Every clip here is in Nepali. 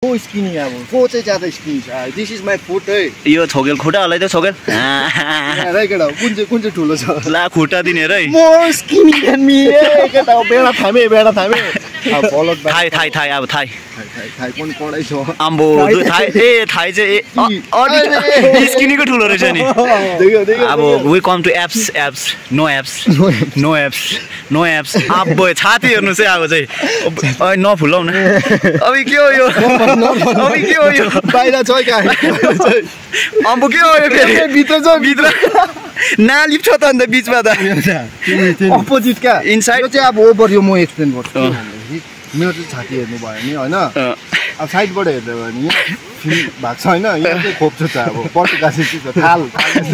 so skinny अब को चाहिँ ज्यादा skinny छ this is my foot है यो छोगेल खुट्टा हल्लाइ त छोगेल रे केटा कुन चाहिँ ठुलो छ ला खुट्टा दिने हेर है more skinny than me केटा बेडा थामे अब फलो थाई अब थाई पनि पढाइ छ आम्बो थाई ए थाई चाहिँ अलि स्किनीको ठुलो रहेछ नि अब we come to apps no apps अब छाती हेर्नुस् है अब चाहिँ नफुलाउ न अब के हो यो बाहिर छ क्या अम्बो के हो यो भित्र नालिप छ त अन्त बीचमा त अपोजिट का इनसाइड यो चाहिँ अब ओभर यो म एक्सप्लेन गर्छु मेरो चाहिँ छाती हेर्नु भयो नि हैन अब साइडबाट हेर्दै भयो नि भएको छ हैन यहाँ चाहिँ खोप्छ छ अब पर्टुगासी छ थाल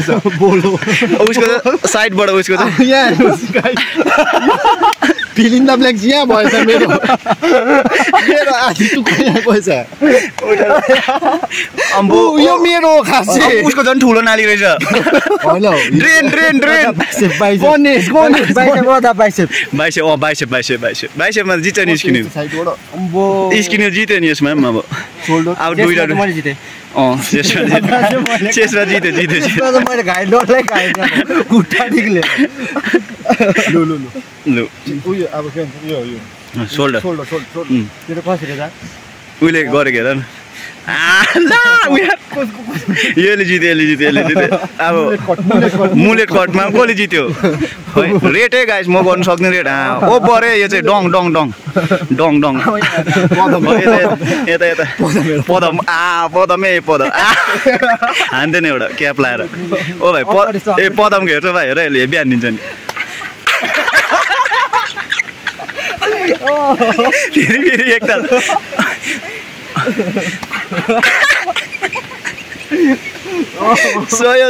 छ बोलो उसको साइडबाट उसको चाहिँ यहाँ हेर्नुस् गाइस फिलिङ द ब्ल्याङ्क यहाँ भएछ मेरो आधी टुक्रो यहाँ भएछ अम्बो यो मेरो खास चाहिँ उसको झन् ठुलो नाली रहेछ हैन ड्रेन बाइसेपमा जित्छ नि स्किन्यु साइडबाट अम्बो स्किन्यु जित्यो नि यसमा अब अब दुईटा मैले जिते चेसमा जित्यो मैले घाइ डरलाई घाइ खुट्टा निक्ले लु उयो अब के भन्छ यो सोल्डर तेरो कसरी जा उहिले गरेको हेर न यसले जित्यो अब मुलेट कटमा कसले जित्यो रेटै गाइस म गर्नु सक्ने रेट ओ बरे यो चाहिँ डङ यता पदम पदम हान्दैन एउटा क्याप लाएर ओ भाइ पदमको हेर्छ भाइ हेर यसले बिहान दिन्छ नि फेरि एकताल सयो